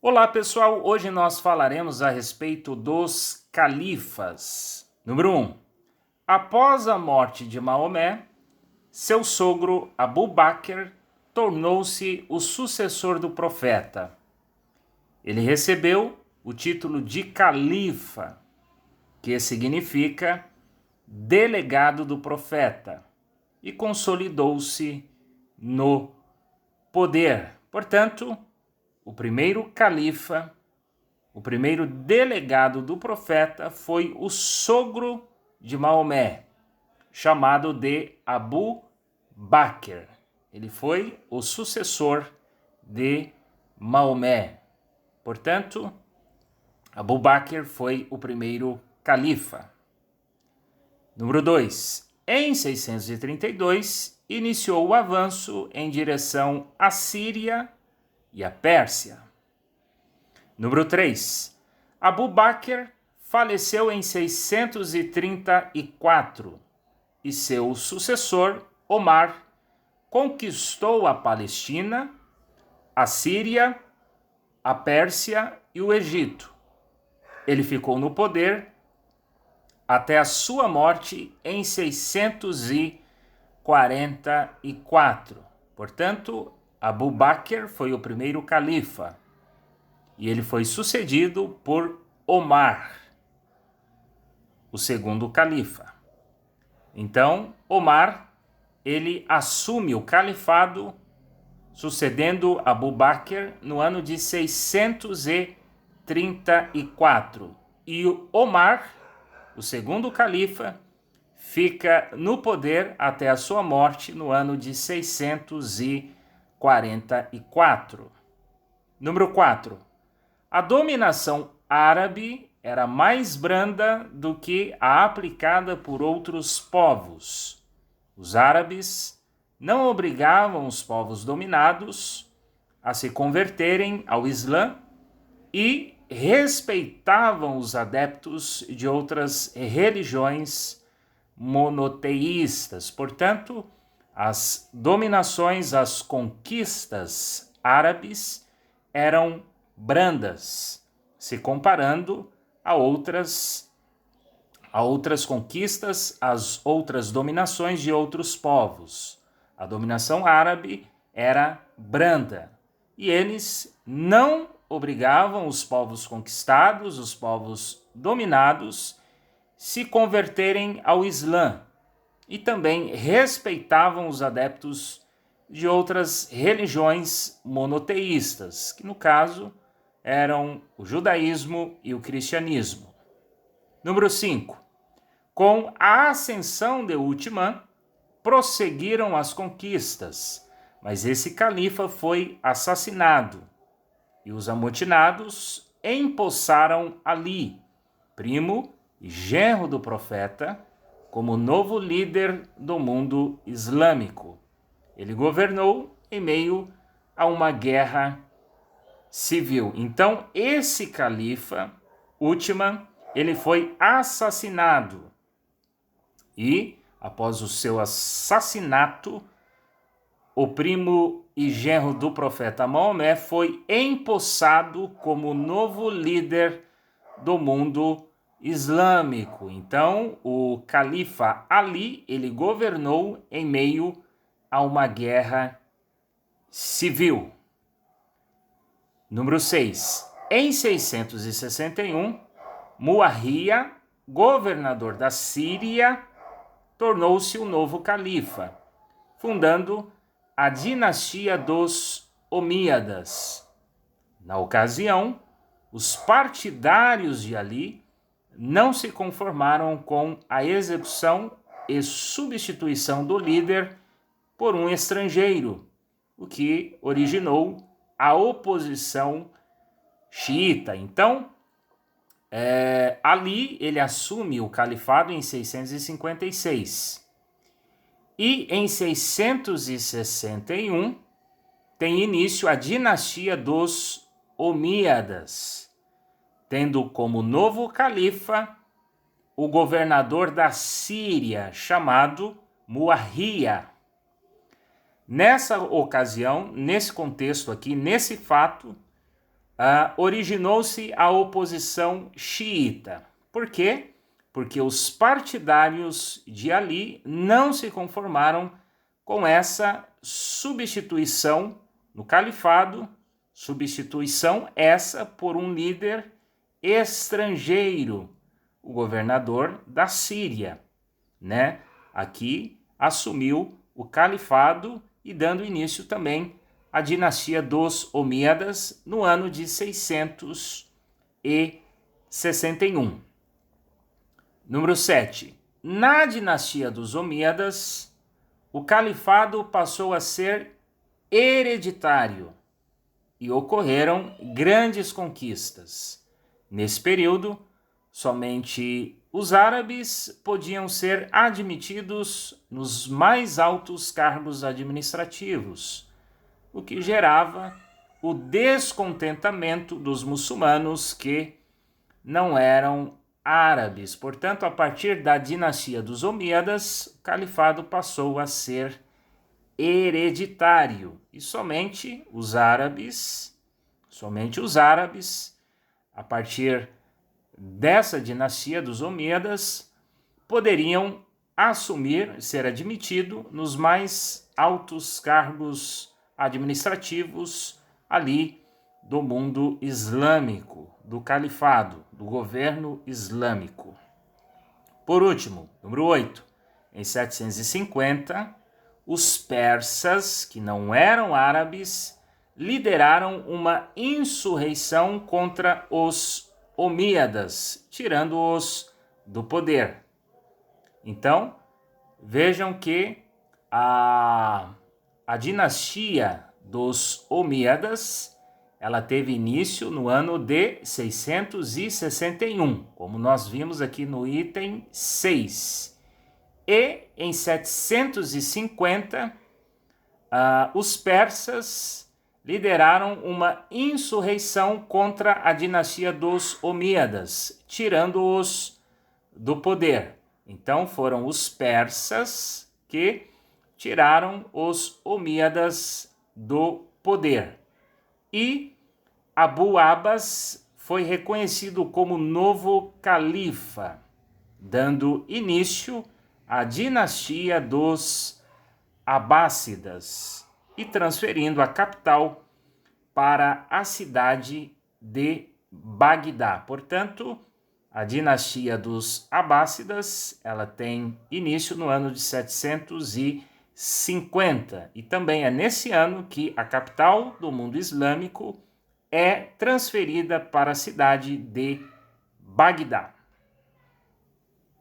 Olá pessoal, hoje nós falaremos a respeito dos califas. Número 1. Após a morte de Maomé, seu sogro Abu Bakr tornou-se o sucessor do profeta. Ele recebeu o título de califa, que significa delegado do profeta, e consolidou-se no poder. Portanto, o primeiro califa, o primeiro delegado do profeta foi o sogro de Maomé, chamado de Abu Bakr. Ele foi o sucessor de Maomé. Portanto, Abu Bakr foi o primeiro califa. Número 2. Em 632, iniciou o avanço em direção à Síria e a Pérsia. Número 3. Abu Bakr faleceu em 634 e seu sucessor, Omar, conquistou a Palestina, a Síria, a Pérsia e o Egito. Ele ficou no poder até a sua morte em 644. Portanto, Abu Bakr foi o primeiro califa e ele foi sucedido por Omar, o segundo califa. Então, Omar, ele assume o califado, sucedendo Abu Bakr no ano de 634. E o Omar, o segundo califa, fica no poder até a sua morte no ano de 644. Número 4. A dominação árabe era mais branda do que a aplicada por outros povos. Os árabes não obrigavam os povos dominados a se converterem ao Islã e respeitavam os adeptos de outras religiões monoteístas. Portanto, as dominações, as conquistas árabes eram brandas, se comparando a outras conquistas, as outras dominações de outros povos. A dominação árabe era branda e eles não obrigavam os povos conquistados, os povos dominados, se converterem ao Islã e também respeitavam os adeptos de outras religiões monoteístas, que no caso eram o judaísmo e o cristianismo. Número 5. Com a ascensão de Uthman, prosseguiram as conquistas, mas esse califa foi assassinado e os amotinados empossaram Ali, primo e genro do profeta, como novo líder do mundo islâmico. Ele governou em meio a uma guerra civil. Então, esse califa, Uthman, ele foi assassinado. E, após o seu assassinato, o primo e genro do profeta Maomé foi empossado como novo líder do mundo islâmico. Então, o califa Ali, ele governou em meio a uma guerra civil. Número 6. Em 661, Muawiyah, governador da Síria, tornou-se o novo califa, fundando a dinastia dos Omíadas. Na ocasião, os partidários de Ali não se conformaram com a execução e substituição do líder por um estrangeiro, o que originou a oposição xiita. Então, Ali ele assume o califado em 656. E em 661 tem início a dinastia dos Omíadas, tendo como novo califa o governador da Síria, chamado Muawiyah. Nessa ocasião, nesse contexto aqui, nesse fato, originou-se a oposição xiita. Por quê? Porque os partidários de Ali não se conformaram com essa substituição no califado, substituição essa por um líder estrangeiro, o governador da Síria, né? Aqui assumiu o califado e dando início também à dinastia dos Omíadas no ano de 661. Número 7. Na dinastia dos Omíadas, o califado passou a ser hereditário e ocorreram grandes conquistas. Nesse período, somente os árabes podiam ser admitidos nos mais altos cargos administrativos, o que gerava o descontentamento dos muçulmanos que não eram árabes. Portanto, a partir da dinastia dos Omíadas, o califado passou a ser hereditário e somente os árabes, a partir dessa dinastia dos Omíadas, poderiam assumir, ser admitido nos mais altos cargos administrativos ali do mundo islâmico, do califado, do governo islâmico. Por último, número 8, em 750, os persas, que não eram árabes, lideraram uma insurreição contra os Omíadas, tirando-os do poder. Então, vejam que a dinastia dos Omíadas, ela teve início no ano de 661, como nós vimos aqui no item 6. E em 750, os persas lideraram uma insurreição contra a dinastia dos Omíadas, tirando-os do poder. Então foram os persas que tiraram os Omíadas do poder. E Abu Abbas foi reconhecido como novo califa, dando início à dinastia dos Abássidas e transferindo a capital para a cidade de Bagdá. Portanto, a dinastia dos Abássidas, ela tem início no ano de 750 e também é nesse ano que a capital do mundo islâmico é transferida para a cidade de Bagdá.